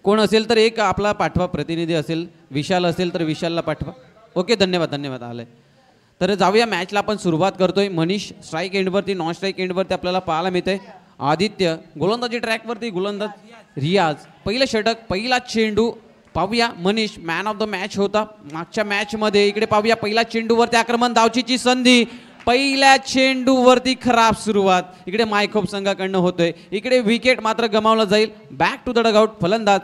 कोण असेल तर एक आपला पाठवा, प्रतिनिधी असेल, विशाल असेल तर विशालला पाठवा. ओके, धन्यवाद धन्यवाद. आलंय. तर जाऊया मॅचला आपण सुरुवात करतोय. मनीष स्ट्राईक एंडवरती, नॉन स्ट्राईक एंडवरती आपल्याला पाहायला मिळतंय. आदित्य गोलंदाजी ट्रॅकवरती, गोलंदाज रियाज. पहिलं षटक, पहिला चेंडू पाहूया. Manish man of the match होता मागच्या मॅचमध्ये. इकडे पाहूया पहिला चेंडूवरती आक्रमण, धावचीची संधी. पहिल्या चेंडूवरती खराब सुरुवात इकडे मायखोप संघाकडनं होतोय. इकडे विकेट मात्र गमावला जाईल. बॅक टू द डगआउट फलंदाज.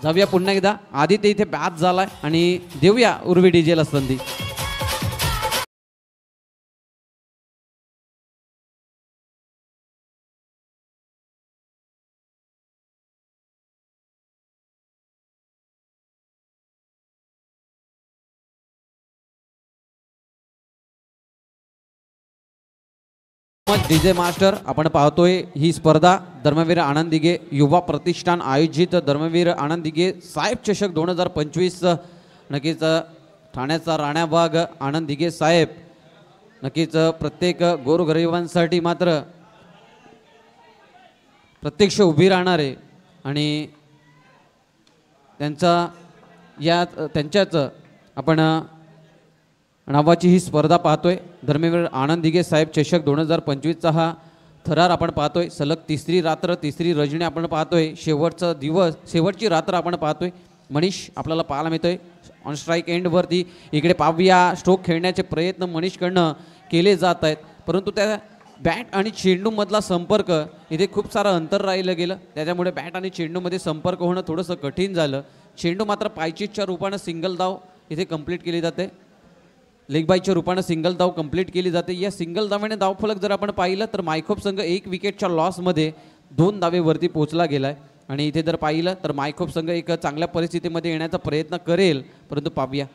जाऊया पुन्हा एकदा. आदित्य इथे बॅट झालाय आणि देऊया उर्वी डीजेला संधी. डीजे मास्टर आपण पाहतोय ही स्पर्धा धर्मवीर आनंद दिघे युवा प्रतिष्ठान आयोजित धर्मवीर आनंद दिघे साहेब चषक 2025. नक्कीच ठाण्याचा राणाबाग आनंद दिघे साहेब नक्कीच प्रत्येक गोरगरिबांसाठी मात्र प्रत्यक्ष उभी राहणार आहे आणि त्यांच्याच आपण नावाची ही स्पर्धा पाहतोय. धर्मवीर आनंद दिघे साहेब चषक 2025चा हा थरार आपण पाहतोय. सलग तिसरी रात्र, तिसरी रजनी आपण पाहतोय. शेवटचा दिवस, शेवटची रात्र आपण पाहतोय. मनीष आपल्याला पाहायला मिळतोय ऑन स्ट्राईक एंडवरती. इकडे पाहूया स्ट्रोक खेळण्याचे प्रयत्न मनीषकडनं केले जात आहेत, परंतु त्या बॅट आणि चेंडूमधला संपर्क इथे खूप सारं अंतर राहिलं गेलं. त्याच्यामुळे बॅट आणि चेंडूमध्ये संपर्क होणं थोडंसं कठीण झालं. चेंडू मात्र पायचीच्या रूपानं सिंगल धाव इथे कंप्लीट केली जाते. लेग बायच्या रूपानं सिंगल धाव कंप्लीट केली जाते. या सिंगल धावेने धावफलक जर आपण पाहिलं तर मायखोप संघ 1 विकेटच्या लॉसमध्ये 2 धावेवरती पोहोचला गेलाय. आणि इथे जर पाहिलं तर मायखोप संघ एक चांगल्या परिस्थितीमध्ये येण्याचा प्रयत्न करेल, परंतु पाहूया.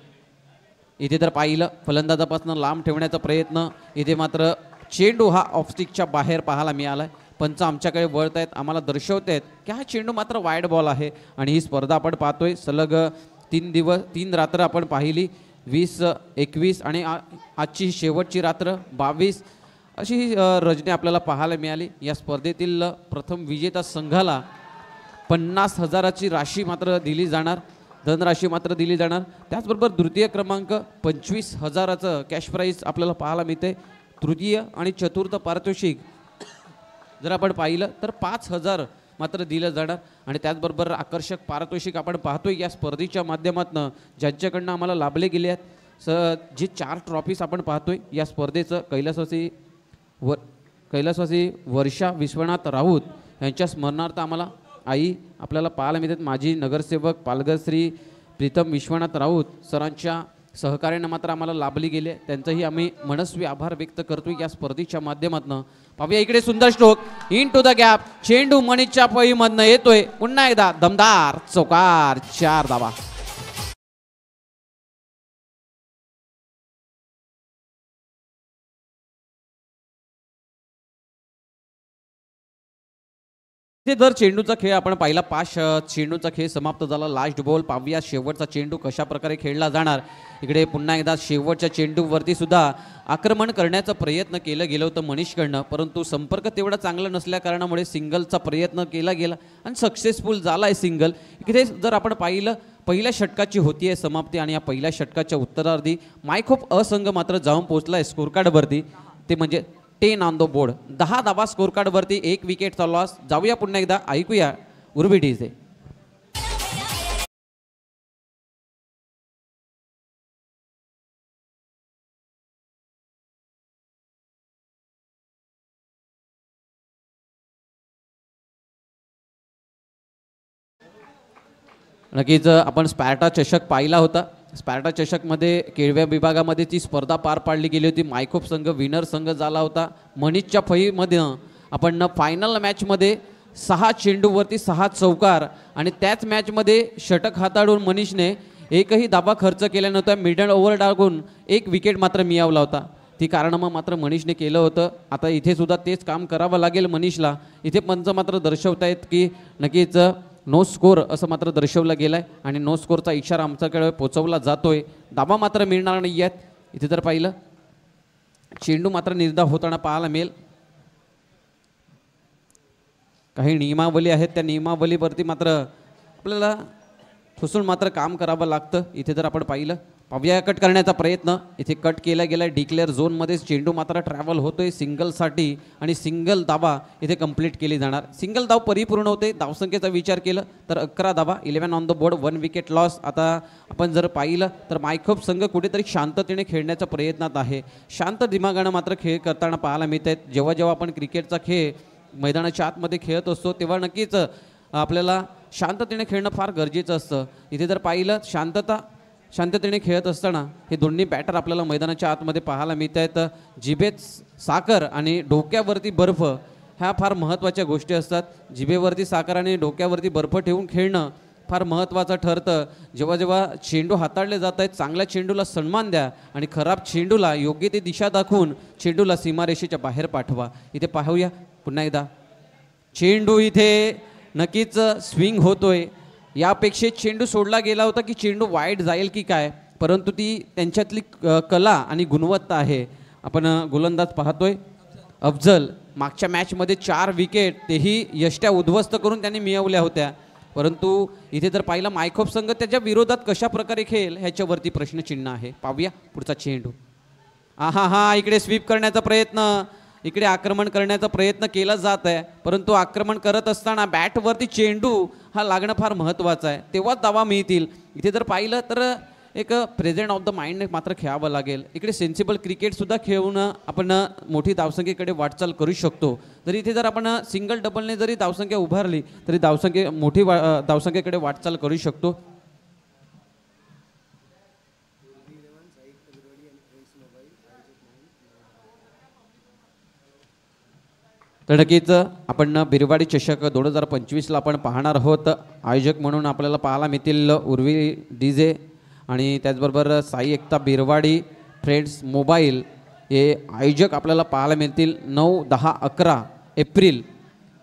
इथे जर पाहिलं फलंदाजापासून लांब ठेवण्याचा प्रयत्न, इथे मात्र चेंडू हा ऑफस्टिकच्या बाहेर पाहायला मिळालाय. पंच आमच्याकडे वळत आहेत, आम्हाला दर्शवत आहेत की हा चेंडू मात्र वाईड बॉल आहे. आणि ही स्पर्धा आपण पाहतोय सलग 3 रात्र आपण पाहिली. 20, 21 आणि आजची शेवटची रात्र 22 अशी रजनी आपल्याला पाहायला मिळाली. या स्पर्धेतील प्रथम विजेता संघाला 50,000ची राशी मात्र दिली जाणार, धनराशी मात्र दिली जाणार. त्याचबरोबर द्वितीय क्रमांक 25,000चं कॅश प्राईज आपल्याला पाहायला मिळते. तृतीय आणि चतुर्थ पारितोषिक जर आपण पाहिलं तर 5,000 मात्र दिलं जाणार. आणि त्याचबरोबर आकर्षक पारितोषिक आपण पाहतोय या स्पर्धेच्या माध्यमातून ज्यांच्याकडनं आम्हाला लाभले गेले आहेत. जे 4 ट्रॉफीज आपण पाहतोय या स्पर्धेचं कैलासवासी वर्षा विश्वनाथ राऊत यांच्या स्मरणार्थ आम्हाला आई आपल्याला पाहायला मिळतात. माजी नगरसेवक पालघर श्री प्रीतम विश्वनाथ राऊत सरांच्या सहकार्यानं मात्र आम्हाला लाभली गेले. त्यांचंही आम्ही मनस्वी आभार व्यक्त करतोय या स्पर्धेच्या माध्यमातून. पाहूया इकडे सुंदर stroke into the gap. चेंडू मनीषच्या पळीमधनं येतोय. पुन्हा एकदा दमदार चौकार, 4 धावा. जर चेंडूचा खेळ आपण पाहिला, 5 चेंडूचा खेळ समाप्त झाला. Last ball. पाहूया शेवटचा चेंडू कशा प्रकारे खेळला जाणार. इकडे पुन्हा एकदा शेवटच्या चेंडूवरती सुद्धा आक्रमण करण्याचा प्रयत्न केलं गेलं होतं मनीषकडनं, परंतु संपर्क तेवढा चांगला नसल्या कारणामुळे सिंगलचा प्रयत्न केला गेला आणि सक्सेसफुल झाला आहे सिंगल. इकडे जर आपण पाहिलं पहिल्या षटकाची होती आहे समाप्ती आणि या पहिल्या षटकाच्या उत्तरार्धी मायखोप असंघ मात्र जाऊन पोहोचला आहे स्कोरकार्डवरती. ते म्हणजे 10 ऑन द बोर्ड. 10 धावा स्कोरकार्डवरती, 1 विकेटचा लॉस. जाऊया पुन्हा एकदा ऐकूया उर्वी डीजे. नक्कीच आपण स्पॅर्टा चषक पाहिला होता. स्पॅर्टा चषकमध्ये केळव्या विभागामध्ये ती स्पर्धा पार पाडली गेली होती. मायखोप संघ विनर संघ झाला होता. मनीषच्या फळीमध्ये आपण फायनल मॅचमध्ये 6 चेंडूवरती 6 चौकार आणि त्याच मॅचमध्ये षटक हाताळून मनीषने एकही धावा खर्च केला नव्हता. मिडल ओव्हर टाकून 1 विकेट मात्र मिळवला होता. ती कारनामा मात्र मनीषने केलं होतं. आता इथे सुद्धा तेच काम करावं लागेल मनीषला. इथे पंच मात्र दर्शवतायत की नक्कीच नो स्कोर असं मात्र दर्शवलं गेलं आहे आणि नो स्कोरचा इशारा आमच्याकडे पोचवला जातोय. धावा मात्र मिळणार नाही आहेत. इथे जर पाहिलं चेंडू मात्र निर्धाव होताना पाहायला मिळेल. काही नियमावली आहेत, त्या नियमावलीवरती मात्र आपल्याला ठुसून मात्र काम करावं लागतं. इथे जर आपण पाहिलं, पावया कट करण्याचा प्रयत्न इथे कट केला गेला. डिक्लेअर झोनमध्ये चेंडू मात्र ट्रॅव्हल होतोय सिंगलसाठी आणि सिंगल धावा इथे कंप्लीट केली जाणार. सिंगल धाव परिपूर्ण होते. धावसंख्येचा विचार केला तर 11 धावा, 11 on the board, 1 wicket loss. आता आपण जर पाहिलं तर मायखोप संघ कुठेतरी शांततेने खेळण्याच्या प्रयत्नात आहे. शांत दिमागानं मात्र खेळ करताना पाहायला मिळत आहेत. जेव्हा जेव्हा आपण क्रिकेटचा खेळ मैदानाच्या आतमध्ये खेळत असतो तेव्हा नक्कीच आपल्याला शांततेने खेळणं फार गरजेचं असतं. इथे जर पाहिलं शांततेने खेळत असताना हे दोन्ही बॅटर आपल्याला मैदानाच्या आतमध्ये पाहायला मिळत आहेत. जिभेत साखर आणि डोक्यावरती बर्फ ह्या फार महत्त्वाच्या गोष्टी असतात. जिभेवरती साखर आणि डोक्यावरती बर्फ ठेवून खेळणं फार महत्त्वाचं ठरतं. जेव्हा जेव्हा चेंडू हाताळले जात आहेत चांगल्या चेंडूला सन्मान द्या आणि खराब चेंडूला योग्य ती दिशा दाखवून चेंडूला सीमारेषेच्या बाहेर पाठवा. इथे पाहूया पुन्हा एकदा चेंडू इथे नक्कीच स्विंग होतोय. यापेक्षे चेंडू सोडला गेला होता की चेंडू वाईड जाईल की काय, परंतु ती त्यांच्यातली कला आणि गुणवत्ता आहे. आपण गोलंदाज पाहतोय अफजल, मागच्या मॅचमध्ये 4 विकेट तेही यष्ट्या उद्ध्वस्त करून त्यांनी मिळवल्या होत्या. परंतु इथे जर पाहिलं मायखोप संघ त्याच्या विरोधात कशा प्रकारे खेळेल ह्याच्यावरती प्रश्नचिन्ह आहे. पाहूया पुढचा चेंडू. हा इकडे स्वीप करण्याचा प्रयत्न, इकडे आक्रमण करण्याचा प्रयत्न केला जात आहे. परंतु आक्रमण करत असताना बॅटवरती चेंडू हा लागणं फार महत्त्वाचं आहे, तेव्हाच धावा मिळतील. इथे जर पाहिलं तर एक प्रेझेंट ऑफ द माइंडने मात्र खेळावं लागेल. इकडे सेन्सिबल क्रिकेटसुद्धा खेळून आपण मोठी धावसंख्येकडे वाटचाल करू शकतो. जरी इथे जर आपण सिंगल डबलने जरी धावसंख्या उभारली तरी मोठी धावसंख्येकडे वाटचाल करू शकतो. तर नक्कीच आपण बिरवाडी चषक 2025ला आपण पाहणार आहोत. आयोजक म्हणून आपल्याला पाहायला मिळतील उर्वी डीजे आणि त्याचबरोबर साई एकता बिरवाडी फ्रेंड्स मोबाईल हे आयोजक आपल्याला पाहायला मिळतील. 9, 10, 11 एप्रिल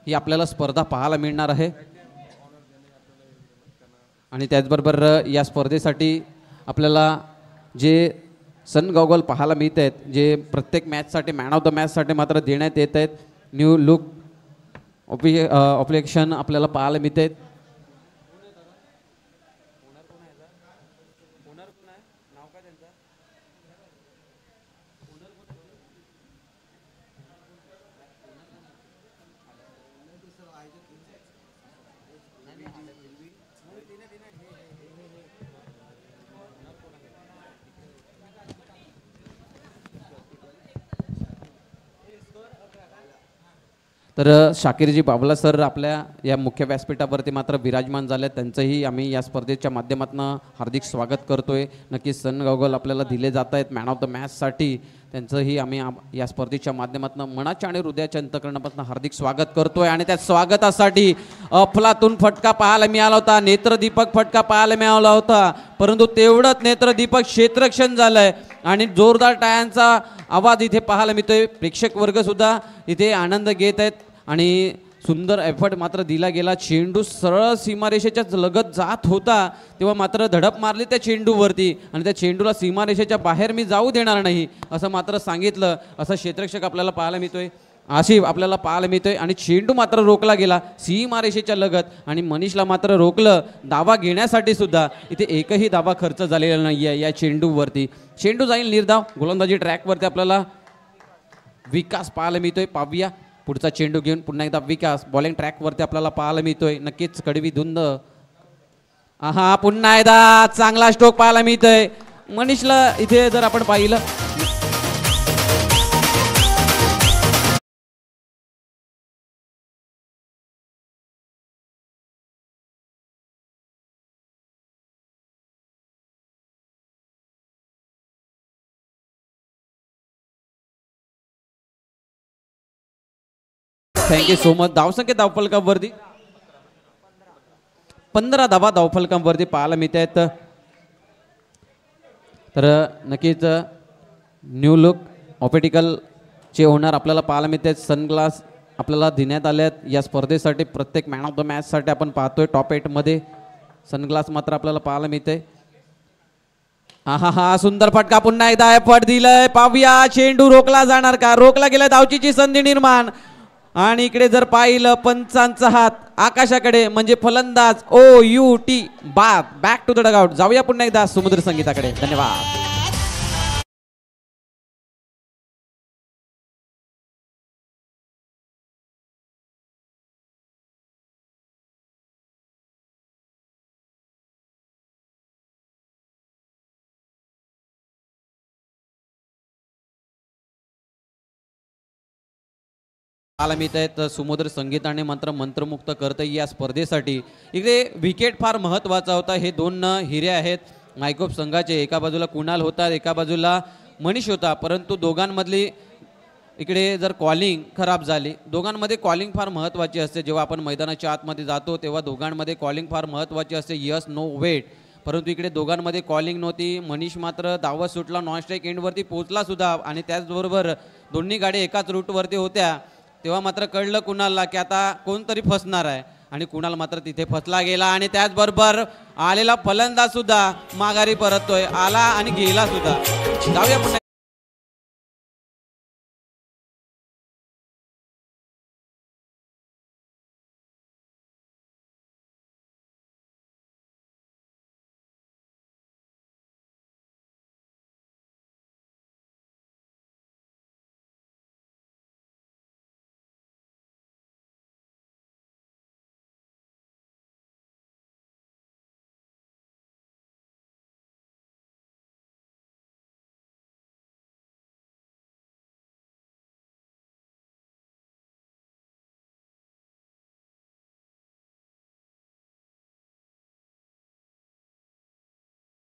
ही आपल्याला स्पर्धा पाहायला मिळणार आहे. आणि त्याचबरोबर या स्पर्धेसाठी आपल्याला जे सन गॉगल पाहायला मिळत आहेत, जे प्रत्येक मॅचसाठी मॅन ऑफ द मॅचसाठी मात्र देण्यात येत आहेत. न्यू लुक ऑप्लिकेशन आपल्याला पाहायला मिळत आहेत. तर शाकीरजी बाबला सर आपल्या या मुख्य व्यासपीठावरती मात्र विराजमान झाले. त्यांचंही आम्ही या स्पर्धेच्या माध्यमातून हार्दिक स्वागत करतोय. नक्कीच सन गॉगल आपल्याला दिले जात आहेत मॅन ऑफ द मॅचसाठी. त्यांचंही आम्ही या स्पर्धेच्या माध्यमातून मनाच्या आणि हृदयाच्या अंतकरणापासून हार्दिक स्वागत करतोय. आणि त्या स्वागतासाठी अफलातून फटका पाहायला मिळाला होता, नेत्रदीपक फटका पाहायला मिळाला होता, परंतु तेवढंच नेत्रदीपक क्षेत्ररक्षण झालंय आणि जोरदार टाळ्यांचा आवाज इथे पाहायला मिळतोय. प्रेक्षक वर्ग सुद्धा इथे आनंद घेत आहेत आणि सुंदर एफर्ट मात्र दिला गेला. चेंडू सरळ सीमारेषेच्या लगत जात होता तेव्हा मात्र धडक मारली त्या चेंडूवरती आणि त्या चेंडूला सीमारेषेच्या बाहेर मी जाऊ देणार नाही असं मात्र सांगितलं. असं क्षेत्ररक्षक आपल्याला पाहायला मिळतोय, आशिफ आपल्याला पाहायला मिळतोय. आणि चेंडू मात्र रोखला गेला सीमारेषेच्या लगत आणि मनीषला मात्र रोखलं. दावा घेण्यासाठी सुद्धा इथे एकही दावा खर्च झालेला नाही आहे या चेंडूवरती. चेंडू जाईल निर्धाव. गोलंदाजी ट्रॅकवरती आपल्याला विकास पाहायला मिळतोय. पाहूया पुढचा चेंडू घेऊन पुन्हा एकदा विकास बॉलिंग ट्रॅकवरती आपल्याला पाहायला मिळतोय. नक्कीच कडवी धुंद. पुन्हा एकदा चांगला स्ट्रोक पाहायला मिळतोय मनीषला. इथे जर आपण पाहिलं थँक्यू सो मच. धावसंख्या धावफलकावरती 15 धावा धावफलकावरती पाहायला मिळत आहेत. तर नक्कीच न्यू लुक ऑप्टिकलचे ओनर आपल्याला पाहायला मिळत आहेत. सनग्लास आपल्याला देण्यात आले आहेत या स्पर्धेसाठी. प्रत्येक मॅन ऑफ द मॅचसाठी आपण पाहतोय टॉप 8मध्ये सनग्लास मात्र आपल्याला पाहायला मिळते. सुंदर फटका. पुन्हा एकदा एफर्ट दिलंय. पाहूया चेंडू रोखला जाणार का. रोखला गेला. धावचीची संधी निर्माण. आणि इकडे जर पाहिलं पंचांचा हात आकाशाकडे म्हणजे फलंदाज OUT बाद. Back to the dugout. जाऊया पुन्हा एकदा समुद्र संगीताकडे. धन्यवाद. आलामीत आहेत समुद्र संगीताने मात्र मंत्रमुक्त करते या स्पर्धेसाठी. इकडे विकेट फार महत्त्वाचा होता. हे दोन हिरे आहेत मायकोप संघाचे. एका बाजूला कुणाल होता, एका बाजूला मनीष होता. परंतु दोघांमधली इकडे जर कॉलिंग खराब झाली. दोघांमध्ये कॉलिंग फार महत्त्वाची असते. जेव्हा आपण मैदानाच्या आतमध्ये जातो तेव्हा दोघांमध्ये कॉलिंग फार महत्त्वाची असते. Yes no wait. परंतु इकडे दोघांमध्ये कॉलिंग नव्हती. मनीष मात्र धावत सुटला, नॉन स्ट्राईक एंडवरती पोहोचला सुद्धा. आणि त्याचबरोबर दोन्ही गाडी एकाच रूटवरती होत्या. तेव्हा मात्र कळलं कुणालला की आता कोणतरी फसणार आहे. आणि कुणाल मात्र तिथे फसला गेला. आणि त्याचबरोबर आलेला फलंदाज सुद्धा माघारी परततोय. आला आणि गेला सुद्धा. जाऊया पुन्हा.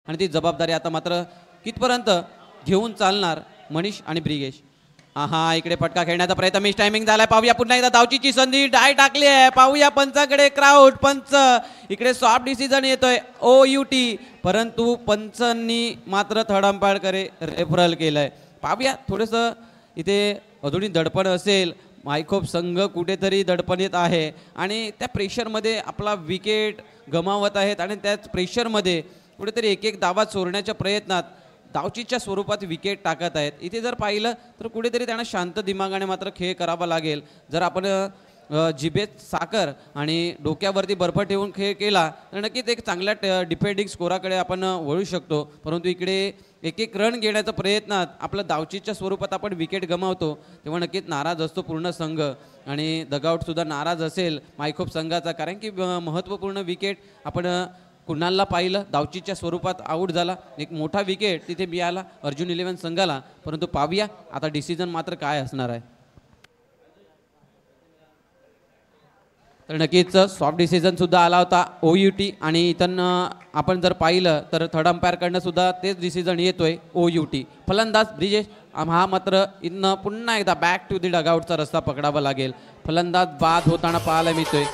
आणि ती जबाबदारी आता मात्र कितपर्यंत घेऊन चालणार मनीष आणि ब्रिगेश. हा इकडे फटका खेळण्याचा प्रयत्न. मिस टायमिंग झालाय. पाहूया पुन्हा एकदा धावचीची संधी. डाय टाकली आहे. पाहूया पंचाकडे. क्राऊड पंच इकडे सॉफ्ट डिसिजन येतोय OUT. परंतु पंचांनी मात्र थर्ड अंपायरकडे रेफरल केलंय. पाहूया थोडंसं इथे अधुनी दडपण असेल. मायकोप संघ कुठेतरी दडपणीत आहे आणि त्या प्रेशरमध्ये आपला विकेट गमावत आहेत. आणि त्याच प्रेशरमध्ये कुठेतरी एक एक धावा चोरण्याच्या प्रयत्नात धावचीच्या स्वरूपात विकेट टाकत आहेत. इथे जर पाहिलं तर कुठेतरी त्यांना शांत दिमागाने मात्र खेळ करावा लागेल. जर आपण जिभेत साखर आणि डोक्यावरती बर्फ ठेवून खेळ केला तर नक्कीच एक चांगल्या डिफेंडिंग स्कोराकडे आपण वळू शकतो. परंतु इकडे एक एक रन घेण्याच्या प्रयत्नात आपलं धावचीच्या स्वरूपात आपण विकेट गमावतो तेव्हा नक्कीच नाराज असतो पूर्ण संघ. आणि डगआउटसुद्धा नाराज असेल मायकोप संघाचा. कारण की महत्त्वपूर्ण विकेट आपण कुणालला पाहिलं धावचीच्या स्वरूपात आऊट झाला. एक मोठा विकेट तिथे मिळाला अर्जुन 11 संघाला. परंतु पाहूया आता डिसिजन मात्र काय असणार आहे. तर नक्कीच सॉफ्ट डिसिजन सुद्धा आला होता OUT. आणि इथं आपण जर पाहिलं तर थर्ड अंपायरकडनं सुद्धा तेच डिसिजन येतोय OUT. फलंदाज ब्रिजेश हा मात्र इथनं पुन्हा एकदा बॅक टू दी डगआउटचा रस्ता पकडावा लागेल. फलंदाज बाद होताना पाहायला मिळतोय.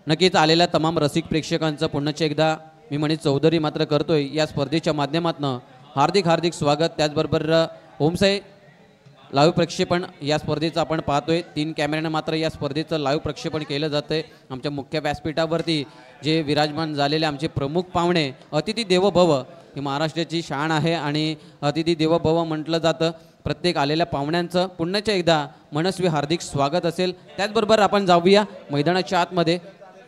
नक्कीच आलेल्या तमाम रसिक प्रेक्षकांचं पुन्हा एकदा मी मनीष चौधरी मात्र करतोय या स्पर्धेच्या माध्यमातून हार्दिक हार्दिक स्वागत. त्याचबरोबर होमसाई लाईव्ह प्रक्षेपण या स्पर्धेचं आपण पाहतोय. 3 कॅमेऱ्यानं मात्र या स्पर्धेचं लाईव्ह प्रक्षेपण केलं जातं आहे. आमच्या मुख्य व्यासपीठावरती जे विराजमान झालेले आमचे प्रमुख पाहुणे अतिथी देवो भव ही महाराष्ट्राची शान आहे. आणि अतिथी देवो भव म्हटलं जातं. प्रत्येक आलेल्या पाहुण्यांचं पुन्हा एकदा मनस्वी हार्दिक स्वागत असेल. त्याचबरोबर आपण जाऊया मैदानाच्या आतमध्ये.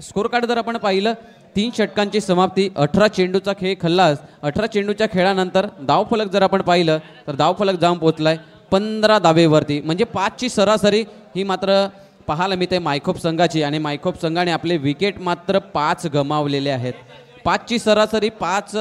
स्कोर कार्ड जर आपण पाहिलं 3 षटकांची समाप्ती. 18 चेंडूचा खेळ खल्लास. 18 चेंडूच्या खेळानंतर धावफलक जर आपण पाहिलं तर धावफलक जाऊन पोहोचलाय 15 धावेवरती. म्हणजे 5ची सरासरी ही मात्र पाहायला मिळते मायकोप संघाची. आणि मायकोप संघाने आपले विकेट मात्र 5 गमावलेले आहेत. 5ची सरासरी 5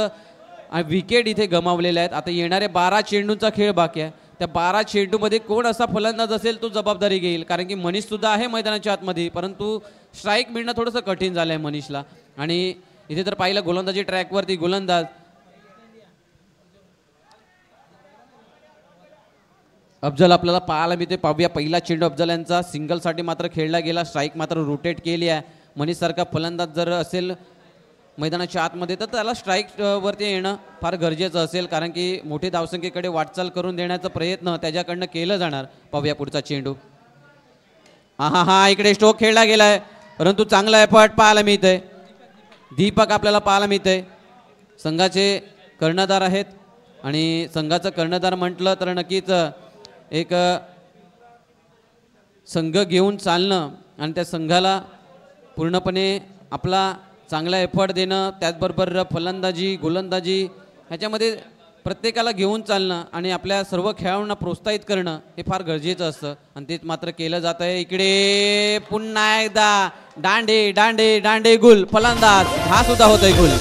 विकेट इथे गमावलेले आहेत. आता येणारे 12 चेंडूंचा खेळ बाकी आहे. त्या 12 चेंडूमध्ये कोण असा फलंदाज असेल तो जबाबदारी घेईल. कारण की मनीष सुद्धा आहे मैदानाच्या आतमध्ये. परंतु स्ट्राईक मिळणं थोडंसं कठीण झालं आहे मनीषला. आणि इथे जर पाहिलं गोलंदाजी ट्रॅकवरती गोलंदाज अफजल आपल्याला पाहायला मिळते. पाहूया पहिला चेंडू अफजल यांचा सिंगलसाठी मात्र खेळला गेला. स्ट्राईक मात्र रोटेट केली आहे. मनीष सारखा फलंदाज जर असेल मैदानाच्या आतमध्ये तर त्याला स्ट्राईक वरती येणं फार गरजेचं असेल. कारण की मोठी धावसंख्येकडे वाटचाल करून देण्याचा प्रयत्न त्याच्याकडनं केलं जाणार. पाहूया पुढचा चेंडू. हा हा हा इकडे स्ट्रोक खेळला गेलाय, परंतु चांगला एफर्ट पाहायला मिळतंय. दीपक आपल्याला पाहायला मिळतंय. संघाचे कर्णधार आहेत आणि संघाचं कर्णधार म्हटलं तर नक्कीच एक संघ घेऊन चालणं आणि त्या संघाला पूर्णपणे आपला चांगला एफर्ट देणं, त्याचबरोबर फलंदाजी गोलंदाजी ह्याच्यामध्ये प्रत्येकाला घेऊन चालणं आणि आपल्या सर्व खेळाडूंना प्रोत्साहित करणं हे फार गरजेचं असतं आणि तेच मात्र केलं जात आहे. इकडे पुन्हा एकदा दांडे दांडे दांडे गुल फलंदाज हा सुद्धा होतोय गुल.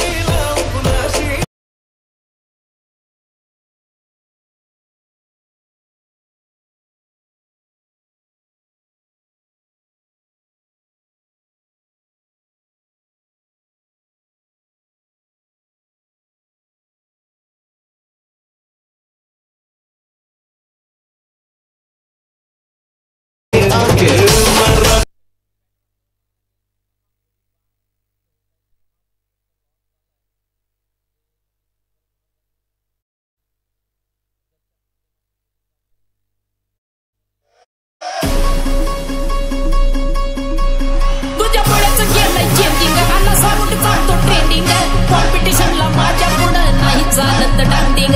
कॉम्पिटिशनला माझ्या पुढं नाही चालत डांडिंग.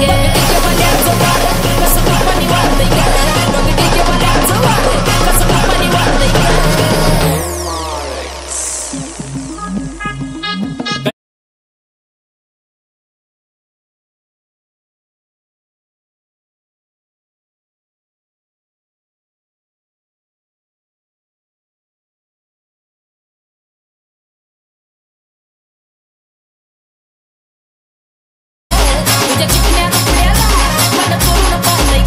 कसं पाणी वाढतंय कसं पाणी वाढतंय. तुझ्या चिकन्या तुकड्याला मला करून पाहतंय.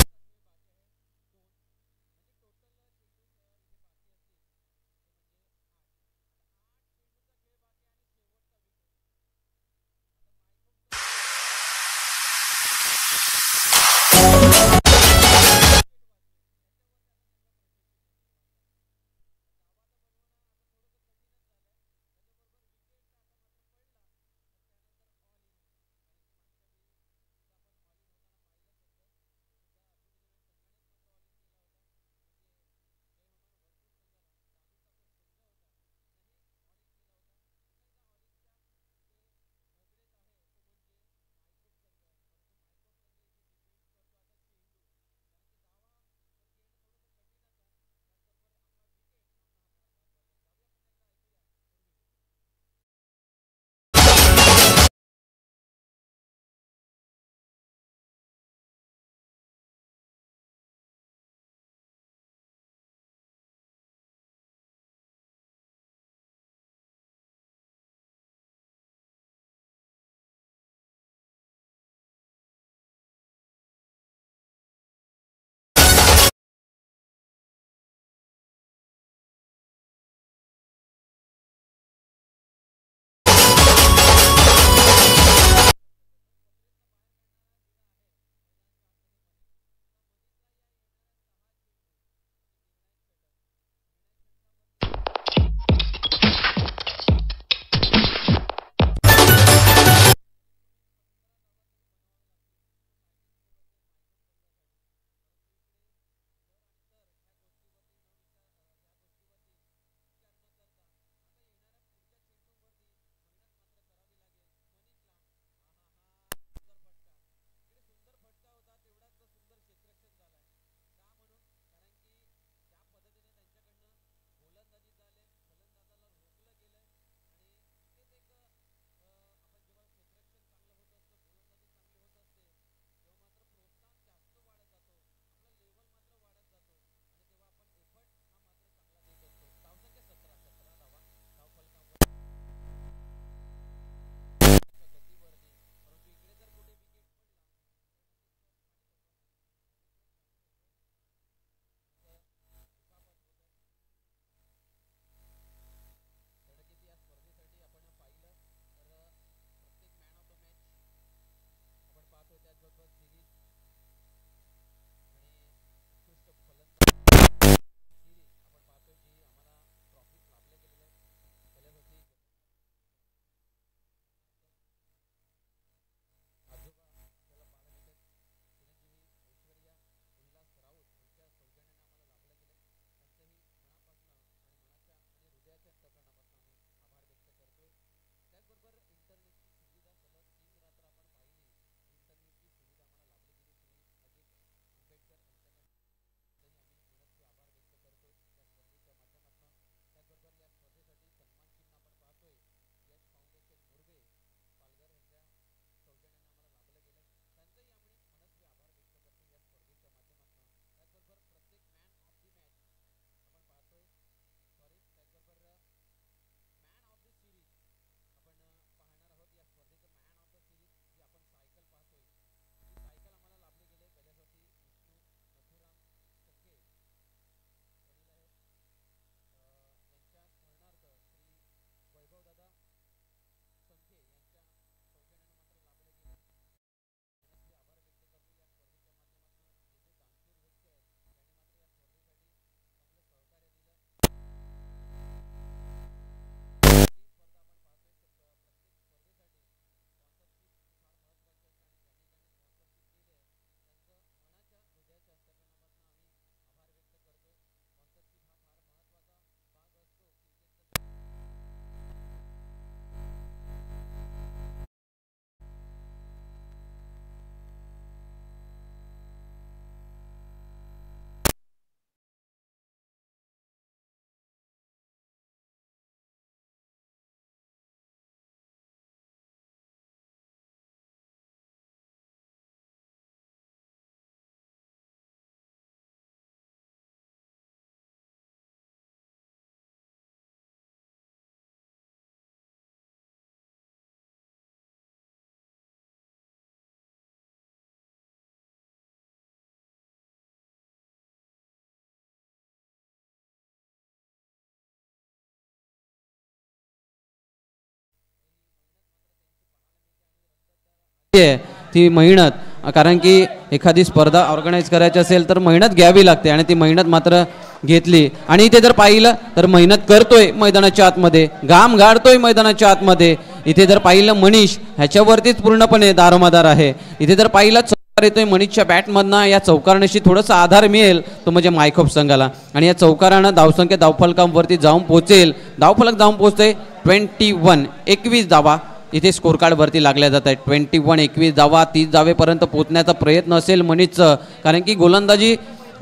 आहे ती मेहनत, कारण की एखादी स्पर्धा ऑर्गनाईज करायची असेल तर मेहनत घ्यावी लागते आणि ती मेहनत मात्र घेतली. आणि इथे जर पाहिलं तर मेहनत करतोय मैदानाच्या आतमध्ये, घाम गाळतोय मैदानाच्या आतमध्ये. इथे जर पाहिलं मनीष ह्याच्यावरतीच पूर्णपणे दारोमदार आहे. इथे जर पाहिलं चौकार येतोय मनीषच्या बॅटमधनं, या चौकाराशी थोडासा आधार मिळेल तो म्हणजे मायखोप संघाला. आणि या चौकारानं धावसंख्या धावफलकावरती जाऊन पोहोचेल. धावफलक जाऊन पोहोचते 21, 21 धावा इथे स्कोर कार्डवरती लागल्या जात आहेत. 21, 21 धावा, 30 धावेपर्यंत पोहोचण्याचा प्रयत्न असेल मनीषचं, कारण की गोलंदाजी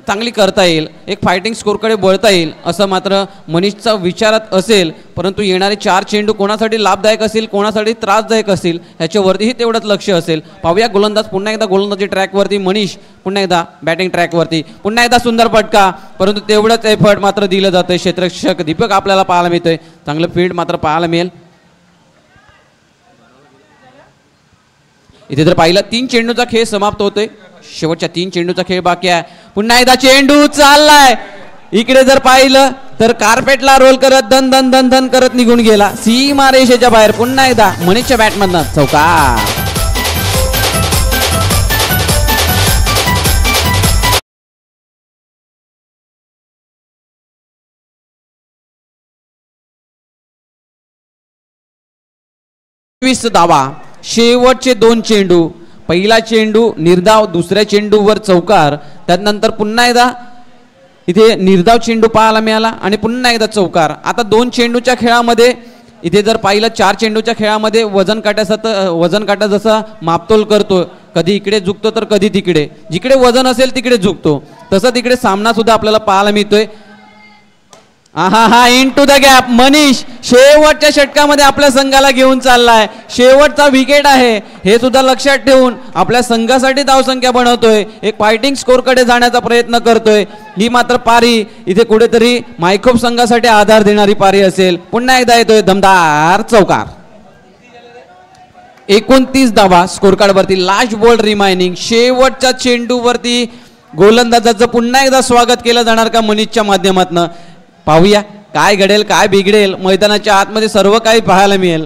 चांगली करता येईल, एक फायटिंग स्कोरकडे वळता येईल असं मात्र मनीषचा विचारात असेल. परंतु येणारे 4 चेंडू कोणासाठी लाभदायक असतील, कोणासाठी त्रासदायक असतील ह्याच्यावरतीही तेवढंच लक्ष असेल. पाहूया गोलंदाज पुन्हा एकदा गोलंदाजी ट्रॅकवरती, मनीष पुन्हा एकदा बॅटिंग ट्रॅकवरती, पुन्हा एकदा सुंदर फटका, परंतु तेवढंच एफर्ट मात्र दिलं जातं. क्षेत्ररक्षक दीपक आपल्याला पाहायला मिळतोय, चांगलं फील्ड मात्र पाहायला मिळेल. इथे जर पाहिलं 3 चेंडूचा खेळ समाप्त होतोय, शेवटच्या 3 चेंडूचा खेळ बाकी आहे. पुन्हा एकदा चेंडू चाललाय, इकडे जर पाहिलं तर कार्पेटला रोल करत धन धन धन धन करत निघून गेला सीमा रेषेच्या बाहेर. पुन्हा एकदा मनीषच्या बॅटमधनं चौकार. धावा, शेवटचे 2 चेंडू, पहिला चेंडू निर्धाव, दुसऱ्या चेंडूवर चौकार, त्यानंतर पुन्हा एकदा इथे निर्धाव चेंडू पाहायला मिळाला आणि पुन्हा एकदा चौकार. आता 2 चेंडूच्या खेळामध्ये इथे जर पाहिलं 4 चेंडूच्या खेळामध्ये वजन काटा जसा मापतोल करतो, कधी इकडे झुकतो तर कधी तिकडे, जिकडे वजन असेल तिकडे झुकतो, तसं तिकडे सामना सुद्धा आपल्याला पाहायला मिळतोय. हा into the gap, Manish शेवटच्या षटकामध्ये आपल्या संघाला घेऊन चाललाय. शेवटचा विकेट आहे हे सुद्धा लक्षात ठेवून आपल्या संघासाठी धावसंख्या बनवतोय, एक फायटिंग स्कोरकडे जाण्याचा प्रयत्न करतोय. ही मात्र पारी इथे कुठेतरी मायखोप संघासाठी आधार देणारी पारी असेल. पुन्हा एकदा येतोय दमदार चौकार. 29 धावा स्कोर कार्डवरती, लास्ट बॉल रिमाइनिंग. शेवटच्या चेंडूवरती गोलंदाजाचं पुन्हा एकदा स्वागत केलं जाणार का मनीषच्या माध्यमातून. पाहूया काय घडेल, काय बिघडेल. मैदानाच्या आतमध्ये सर्व काही पाहायला मिळेल.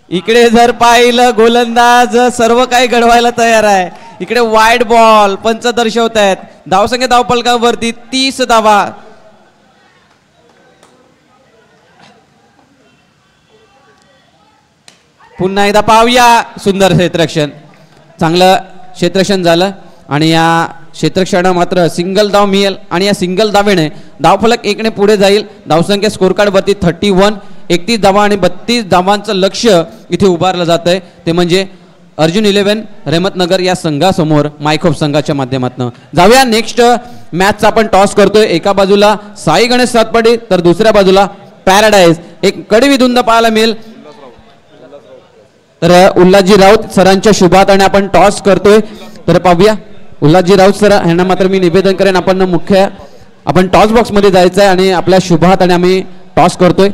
इकडे जर पाहिलं गोलंदाज सर्व काही घडवायला तयार आहे. इकडे वाईड बॉल पंच दर्शवत आहेत. धावसंख्या धावफलकावरती 30 धावा. पुन्हा एकदा पाहूया, सुंदर क्षेत्ररक्षण, चांगलं क्षेत्ररक्षण झालं आणि या क्षेत्ररक्षणाला मात्र सिंगल धाव मिळेल आणि या सिंगल धावेने धावफलक 1ने पुढे जाईल. धावसंख्या स्कोर कार्डवरती 31, 31 धावा आणि 32 धावांचं लक्ष इथे उभारलं जात आहे. ते म्हणजे अर्जुन 11 रहमतनगर या संघासमोर मायखोप संघाच्या माध्यमातून. जाऊया नेक्स्ट मॅचचा आपण टॉस करतोय. एका बाजूला साई गणेश सातपाडी तर दुसऱ्या बाजूला पॅराडाईज. एक कडवी धुंद पाहायला मिळेल. तर उल्हासजी राऊत सरांच्या शुभात आपण टॉस करतोय. तर पाहूया उल्हासजी राऊत सर यांना मात्र मी निवेदन करेन, आपण टॉस बॉक्स मध्ये जायचं आहे आणि आपल्या शुभात आणि आम्ही टॉस करतोय.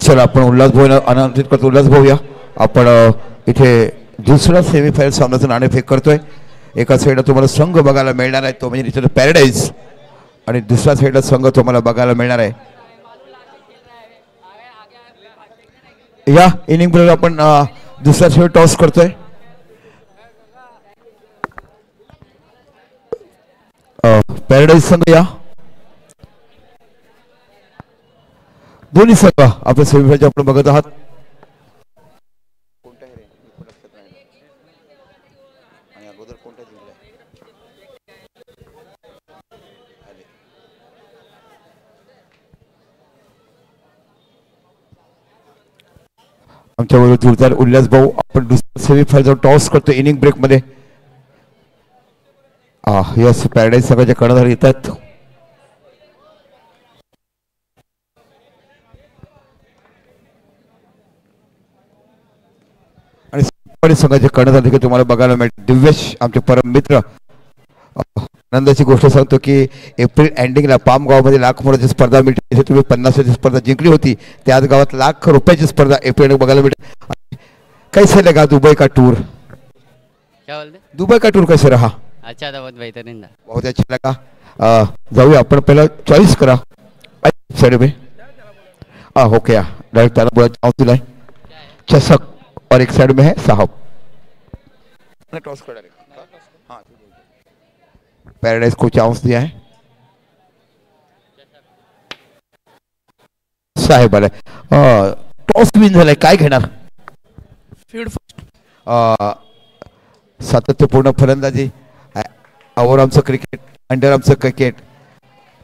चला आपण उल्हास भाऊ आमंत्रित करतो. उल्हास भाऊया, आपण इथे दुसरा सेमीफायनल सामन्याचं नाणेफेक करतोय. एका साईडला तुम्हाला संघ बघायला मिळणार आहे तो म्हणजे इथे पॅराडाईज आणि दुसऱ्या साईडला संघ तुम्हाला बघायला मिळणार आहे. या इनिंग बरोबर आपण दुसरा खेळ टॉस करतोय. पॅराडाईज संघ या, दोन्ही संघ आपल्या सेमीफायनलचे आपण बघत आहात. आमच्याबरोबर जोरदार उल्हास भाऊ, आपण दुसऱ्या सेमीफायनलचा टॉस करतो इनिंग ब्रेक मध्ये. यस, पॅराडाईज संघाच्या कर्णधार येतात. आणि संघाचे कर्णधार देखील तुम्हाला बघायला मिळते दिव्येश, आमचे परम मित्र. आनंदाची गोष्ट सांगतो की एप्रिल एंडिंगला पामगावमध्ये लाख मोराची स्पर्धा मिळते. तुम्ही 50ची स्पर्धा जिंकली होती, त्याच गावात लाख रुपयाची स्पर्धा एप्रिल बघायला मिळते. कैसे लगा दुबई का टूर? क्या बोलते? दुबई का टूर कैसे रहा? अच्छा था, बहुत बेहतरीन था. बहुत अच्छा लगा. जाऊया आपण पहिला चॉईस करा साइड में. हो क्या डायरेक्ट तारा बोला चाहूँ दिलाए चषक और एक साइड में है साहब. टॉस कर डालेगा। हाँ पैराडाइज को चांस दिया है साहेब आले टॉस विन झालाय काय घेणार फील्ड सातत्यपूर्ण फलंदाजी ओव्हर आमचं क्रिकेट अंडर आमचं क्रिकेट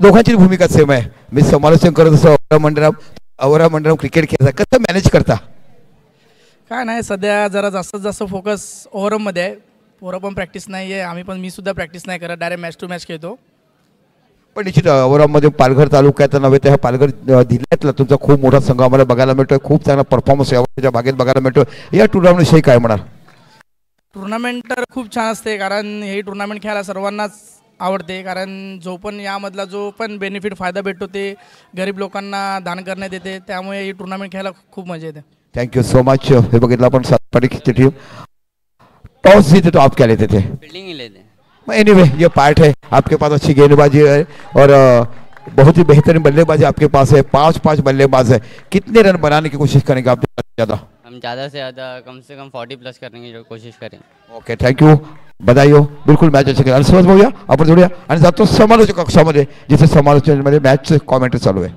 दोघांची भूमिका सेम आहे। मी समालोचन करत असतो ओव्हर मंडळम क्रिकेट खेळायचा कसं मॅनेज करता काय नाही सध्या जरा जास्तीत जास्त फोकस ओव्हरमध्ये आहे। पोरं पण प्रॅक्टिस नाही आहे आम्ही पण मी सुद्धा प्रॅक्टिस नाही करत डायरेक्ट मॅच टू मॅच खेळतो। पण निश्चित ओव्हरमध्ये पालघर तालुक्यात नव्हे तर ह्या पालघर जिल्ह्यातला तुमचा खूप मोठा संघ आम्हाला बघायला मिळतोय खूप चांगला परफॉर्मन्स यावर्षीच्या भागेत बघायला मिळतोय। या टुर्नामेंट विषयी काय म्हणाल टुर्नामेंट तर खूप छान असते कारण ही टुर्नामेंट खेळायला सर्वांनाच आवडते कारण जो पण यामधला जो पण बेनिफिट फायदा भेटतो ते गरीब लोकांना दान करण्यात येते त्यामुळे ही टुर्नामेंट खेळायला खूप मजा येते। Thank you so much. हे बघितलं आपण सातपाडी की टीम टॉस जीते तो आप क्या लेते थे फील्डिंग ही लेते हैं। एनीवे ये पार्ट है आपके पास अच्छी गेंदबाजी है और बहुत ही बेहतरीन बल्लेबाजी आपके पास है 5 बल्लेबाज है कितने रन बनाने की कोशिश करेंगे आप ज़्यादा हम ज़्यादा से ज़्यादा कम से कम 40 प्लस करने की जो कोशिश करेंगे। ओके थँक यू बधाई हो बिलकुल मॅच अच्छे आणि समज बघूया आपण जोडूया आणि जातो समालोचक कक्षामध्ये जिथे समालोचनामध्ये मॅच कॉमेंट्री चालू आहे।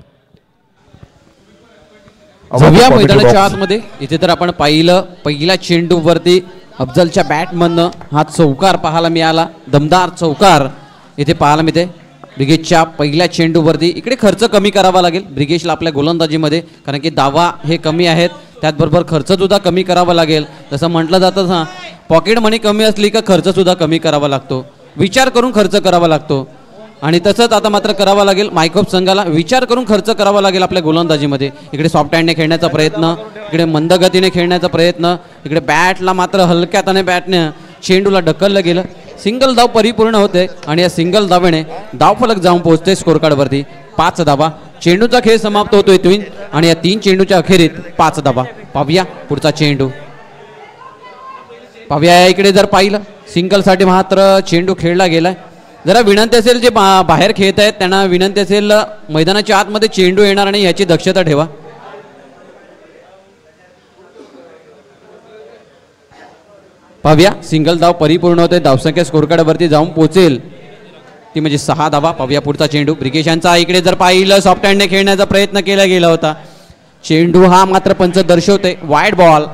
जाऊया मैदानाच्या आतमध्ये इथे तर आपण पाहिलं पहिल्या चेंडूवरती अफजलच्या बॅटमधनं हा चौकार पाहायला मिळाला दमदार चौकार इथे पाहायला मिळते। ब्रिगेशच्या पहिल्या चेंडूवरती इकडे खर्च कमी करावा लागेल ब्रिगेशला आपल्या गोलंदाजीमध्ये कारण की धावा हे कमी आहेत त्याचबरोबर खर्चसुद्धा कमी करावा लागेल। जसं म्हटलं जातं हां पॉकेट मनी कमी असली का खर्चसुद्धा कमी करावा लागतो विचार करून खर्च करावा लागतो आणि तसंच आता मात्र करावा लागेल मायकोप संघाला विचार करून खर्च करावा लागेल आपल्या गोलंदाजीमध्ये। इकडे सॉफ्ट हँडने खेळण्याचा प्रयत्न इकडे मंदगतीने खेळण्याचा प्रयत्न इकडे बॅटला मात्र हलक्या हाताने बॅटने चेंडूला ढकललं गेलं सिंगल धाव परिपूर्ण होते आणि या सिंगल धावेने धावफलक जाऊन पोहोचते स्कोर कार्डवरती 5 धावा। चेंडूचा खेळ समाप्त होतोय 3 आणि या 3 चेंडूच्या अखेरीत 5 धावा। पाहूया पुढचा चेंडू पाहूया इकडे जर पाहिलं सिंगलसाठी मात्र चेंडू खेळला गेलाय जरा विनंती असेल जे बाहेर खेळत आहेत त्यांना विनंती असेल मैदानाच्या आतमध्ये चेंडू येणार आणि याची दक्षता ठेवा। पाहूया सिंगल धाव परिपूर्ण होते धावसंख्या स्कोर कार्डवरती जाऊन पोहोचेल ती म्हणजे 6 धावा। पाहूया पुढचा चेंडू ब्रिगेशांचा इकडे जर पाहिलं सॉफ्ट हँडने खेळण्याचा प्रयत्न केला गेला होता चेंडू हा मात्र पंच दर्शवते वाईड बॉल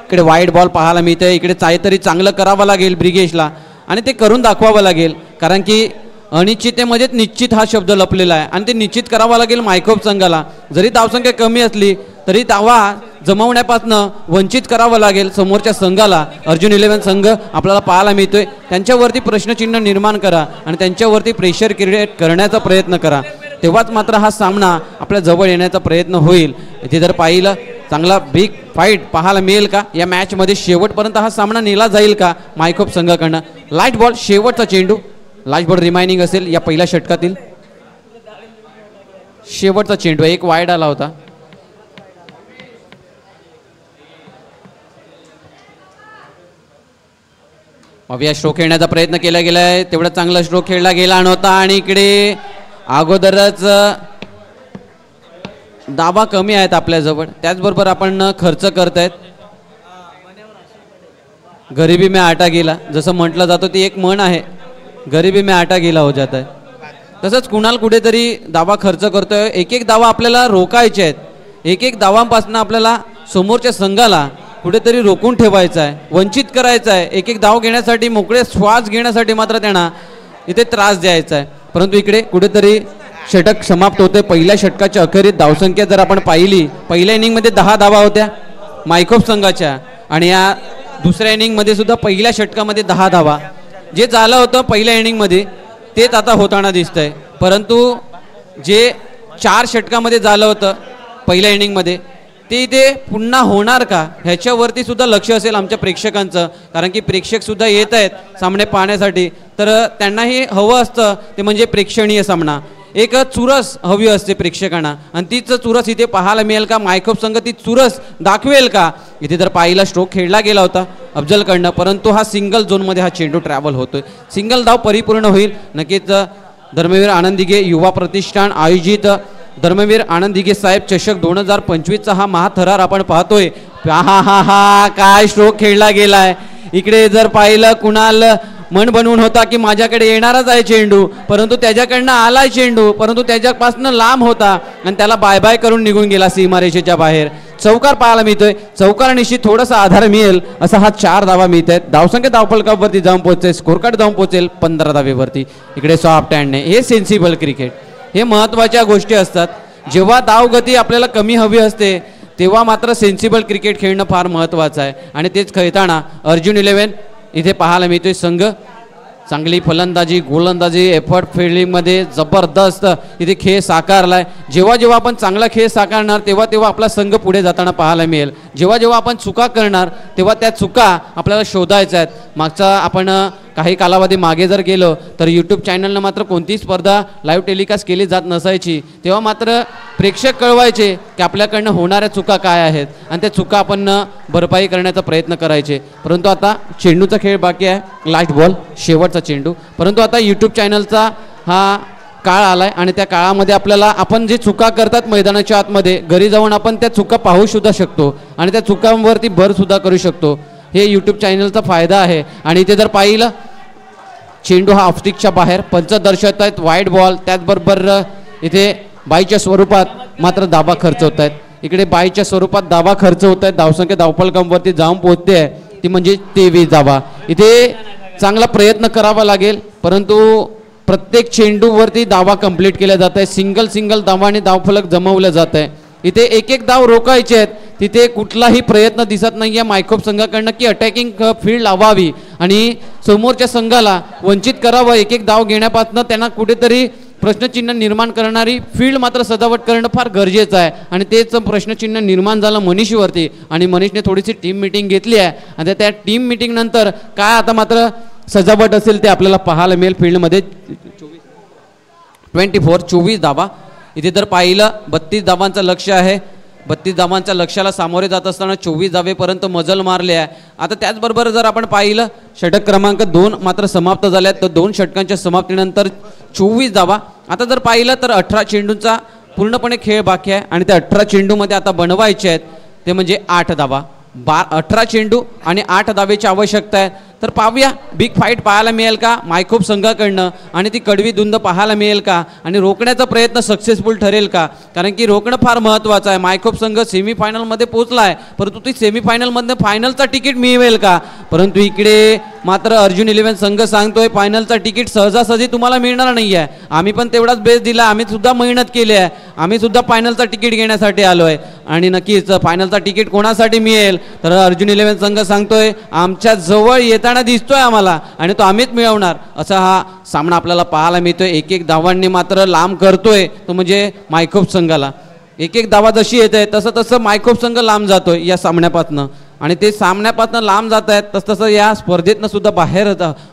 इकडे वाईड बॉल पाहायला मिळते इकडे काहीतरी चांगलं करावं लागेल ब्रिगेशला आणि ते करून दाखवावं लागेल कारण की अनिश्चिततेमध्येच निश्चित हा शब्द लपलेला आहे आणि ते निश्चित करावा लागेल मायकोप संघाला जरी धावसंख्या कमी असली तरी धावा जमवण्यापासून वंचित करावं लागेल समोरच्या संघाला। अर्जुन 11 संघ आपल्याला पाहायला मिळतोय त्यांच्यावरती प्रश्नचिन्ह निर्माण करा आणि त्यांच्यावरती प्रेशर क्रिएट करण्याचा प्रयत्न करा तेव्हाच मात्र हा सामना आपल्या जवळ येण्याचा प्रयत्न होईल। इथे जर पाहिलं चांगला बिग फाईट पाहायला मिळेल का या मॅचमध्ये शेवटपर्यंत हा सामना नेला जाईल का मायकोप संघाकडनं। लाईट बॉल शेवटचा चेंडू लाईट बॉल रिमाइनिंग असेल या पहिल्या षटकातील शेवटचा चेंडू एक वाईड आला होता। या स्ट्रोक खेळण्याचा प्रयत्न केला गेलाय तेवढा चांगला स्ट्रोक खेळला गेला नव्हता आणि इकडे अगोदरच दाबा कमी आहेत आपल्याजवळ त्याचबरोबर आपण खर्च करतायत गरीबी में आटा गेला जसं म्हटलं जातं ती एक म्हण आहे गरीबी में आटा गेला हो जात आहे तसंच कुणाल कुठेतरी दावा खर्च करतोय एक दावा आपल्याला रोकायचे आहेत एक दावांपासून आपल्याला समोरच्या संघाला कुठेतरी रोखून ठेवायचं आहे वंचित करायचं आहे एक धाव घेण्यासाठी मोकळे श्वास घेण्यासाठी मात्र त्यांना इथे त्रास द्यायचा आहे परंतु इकडे कुठेतरी षटक समाप्त होते। पहिल्या षटकाच्या अखेरीत धावसंख्या जर आपण पाहिली पहिल्या इनिंगमध्ये 10 धावा होत्या मायकोप संघाच्या आणि या दुसऱ्या इनिंगमध्ये सुद्धा पहिल्या षटकामध्ये 10 धावा जे झालं होतं पहिल्या इनिंगमध्ये तेच आता होताना दिसतंय परंतु जे 4 षटकामध्ये झालं होतं पहिल्या इनिंगमध्ये ते इथे पुन्हा होणार का ह्याच्यावरती सुद्धा लक्ष असेल आमच्या प्रेक्षकांचं कारण की प्रेक्षक सुद्धा येत आहेत सामने पाहण्यासाठी तर त्यांनाही हवं असतं ते म्हणजे प्रेक्षणीय सामना एक चुरस हवी असते प्रेक्षकांना आणि तीच चुरस इथे पाहायला मिळेल का मायकोप संघ ती चुरस दाखवेल का। इथे तर पाहिला स्ट्रोक खेळला गेला होता अफजलकडनं परंतु हा सिंगल झोनमध्ये हा चेंडू ट्रॅव्हल होतोय सिंगल धाव परिपूर्ण होईल। नक्कीच धर्मवीर आनंद दिघे युवा प्रतिष्ठान आयोजित धर्मवीर आनंद दिघे साहेब चषक 2025चा हा महाथरार आपण पाहतोय। हा काय स्ट्रोक खेळला गेलाय इकडे जर पाहिलं कुणाल मन बनवून होता की माझ्याकडे येणारच आहे चेंडू, परंतु त्याच्याकडनं आलाय चेंडू, परंतु त्याच्यापासून लांब होता आणि त्याला बाय बाय करून निघून गेला सीमारेषेच्या बाहेर. चौकार पाहायला मिळतोय. चौकार निश्चित थोडासा आधार मिळेल असा हा 4 धावा मिळत आहेत. धावसंख्या धावफलकावरती जाऊन पोहोचेल, स्कोर कार्ड जाऊन पोहोचेल 15 धावेवरती. इकडे सॉफ्ट हँडने. हे सेन्सिबल क्रिकेट, हे महत्त्वाच्या गोष्टी असतात. जेव्हा धावगती आपल्याला कमी हवी असते तेव्हा मात्र सेन्सिबल क्रिकेट खेळणं फार महत्त्वाचं आहे. आणि तेच खेळताना अर्जुन 11 इथे पाहायला मिळतोय. संघ चांगली फलंदाजी, गोलंदाजी, एफर्ट फिल्डिंगमध्ये जबरदस्त इथे खेळ साकारलाय. जेव्हा जेव्हा आपण चांगला खेळ साकारणार तेव्हा तेव्हा आपला संघ पुढे जाताना पाहायला मिळेल. जेव्हा जेव्हा आपण चुका करणार तेव्हा त्या चुका आपल्याला शोधायच्या आहेत. मागचा आपण काही कालावधी मागे जर गेलो तर यूट्यूब चॅनलनं मात्र कोणतीही स्पर्धा लाईव्ह टेलिकास्ट केली जात नसायची. तेव्हा मात्र प्रेक्षक कळवायचे की आपल्याकडनं होणाऱ्या चुका काय आहेत आणि त्या चुका आपण भरपाई करण्याचा प्रयत्न करायचे. परंतु आता चेंडूचा खेळ बाकी आहे. लास्ट बॉल, शेवटचा चेंडू. परंतु आता यूट्यूब चॅनलचा हा काळ आलाय आणि त्या काळामध्ये आपल्याला आपण जे चुका करतात मैदानाच्या आतमध्ये घरी जाऊन आपण त्या चुका पाहू सुद्धा शकतो आणि त्या चुकांवरती भर सुद्धा करू शकतो. हे यूट्यूब चॅनलचा फायदा आहे. आणि इथे जर पाहिलं चेंडू हा ऑफस्टिकच्या बाहेर, पंच दर्शवत आहेत वाईट बॉल. त्याचबरोबर इथे बाईच्या स्वरूपात मात्र दाबा खर्च होत आहेत. इकडे बाईच्या स्वरूपात दाबा खर्च होत आहेत. धावसंख्या धावफलकांवरती जाऊन पोहोचते आहे ती म्हणजे 23 धावा. इथे चांगला प्रयत्न करावा लागेल, परंतु प्रत्येक चेंडूवरती दावा कंप्लीट केला जात आहे. सिंगल धावाने धावफलक जमवलं जात आहे. इथे एक एक धाव रोखायचे आहेत. तिथे कुठलाही प्रयत्न दिसत नाही आहे मायखोप संघाकडनं की अटॅकिंग फील्ड लावावी आणि समोरच्या संघाला वंचित करावं एक एक धाव घेण्यापासून. त्यांना कुठेतरी प्रश्नचिन्ह निर्माण करणारी फील्ड मात्र सजावट करणं फार गरजेचं आहे. आणि तेच प्रश्नचिन्ह निर्माण झालं मनीषवरती आणि मनीषने थोडीशी टीम मिटिंग घेतली आहे आणि त्या टीम मिटिंग नंतर काय आता मात्र सजावट असेल ते आपल्याला पाहायला मिळेल. फील्डमध्ये 24 धावा. इथे जर पाहिलं 32 धावांचं लक्ष आहे. 32 धावांच्या लक्ष्याला सामोरे जात असताना 24 धावेपर्यंत मजल मारले आहे. आता त्याचबरोबर जर आपण पाहिलं षटक क्रमांक 2 मात्र समाप्त झाले आहेत. तर 2 षटकांच्या समाप्तीनंतर 24 धावा. आता जर पाहिलं तर 18 चेंडूंचा पूर्णपणे खेळ बाकी आहे आणि त्या 18 चेंडूमध्ये आता बनवायचे आहेत ते म्हणजे 8 धावा. 18 चेंडू आणि 8 धावेची आवश्यकता आहे. तर पाहूया बिग फाईट पाहायला मिळेल का मायखोप संघाकडनं आणि ती कडवी धुंद पाहायला मिळेल का आणि रोखण्याचा प्रयत्न सक्सेसफुल ठरेल का. कारण की रोखणं फार महत्त्वाचं आहे. मायखोप संघ सेमीफायनलमध्ये पोहोचला आहे, परंतु ती सेमीफायनलमध्ये फायनलचा तिकीट मिळवेल का. परंतु इकडे मात्र अर्जुन 11 संघ सांगतोय फायनलचा तिकीट सहजासहजी तुम्हाला मिळणार नाही आहे. आम्ही पण तेवढाच बेस दिला, आम्ही सुद्धा मेहनत केली आहे, आम्ही सुद्धा फायनलचा तिकीट घेण्यासाठी आलो आहे. आणि नक्कीच फायनलचा तिकीट कोणासाठी मिळेल तर अर्जुन 11 संघ सांगतोय आमच्या जवळ येताना दिसतोय आम्हाला आणि तो आम्हीच मिळवणार. असा हा सामना आपल्याला पाहायला मिळतोय. एक एक धावांनी मात्र लांब करतोय तो म्हणजे मायखोप संघाला. एक एक धावा जशी येत आहे तसं तसं मायखोप संघ लांब जातोय या सामन्यापासून आणि ते सामन्यापासून लांब जात आहेत तसं तसं या स्पर्धेतनं सुद्धा बाहेर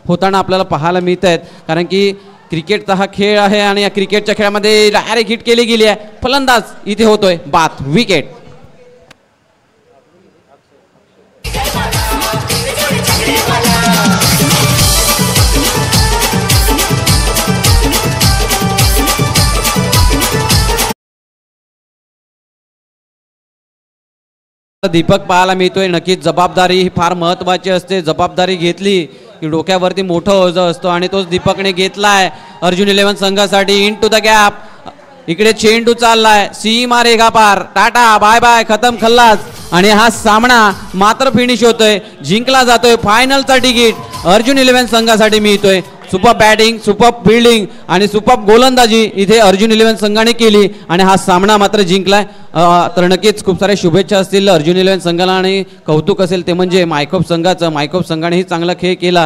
होताना आपल्याला पाहायला मिळत आहेत. कारण की क्रिकेटचा हा खेळ आहे आणि या क्रिकेटच्या खेळामध्ये डायरेक्ट हिट केली गेली आहे. फलंदाज इथे होतोय बाद, विकेट. दीपक पाहायला मिळतोय. नक्कीच जबाबदारी ही फार महत्त्वाची असते. जबाबदारी घेतली की डोक्यावरती मोठं ओझं असतो आणि तोच दीपकने घेतलाय अर्जुन 11 संघासाठी. Into the gap. इकडे चेंडू चाललाय, सीमा रेखा पार, टाटा बाय बाय, खतम खल्लास. आणि हा सामना मात्र फिनिश होतोय, जिंकला जातोय. फायनलचा तिकीट अर्जुन 11 संघासाठी मिळतोय. सुपर बॅटिंग, सुपर फिल्डिंग आणि सुपर गोलंदाजी इथे अर्जुन 11 संघाने केली आणि हा सामना मात्र जिंकलाय. तर नक्कीच खूप साऱ्या शुभेच्छा असतील अर्जुन 11 संघाला आणि कौतुक असेल ते म्हणजे मायखोप संघाचं. मायखोप संघानेही चांगला खेळ केला.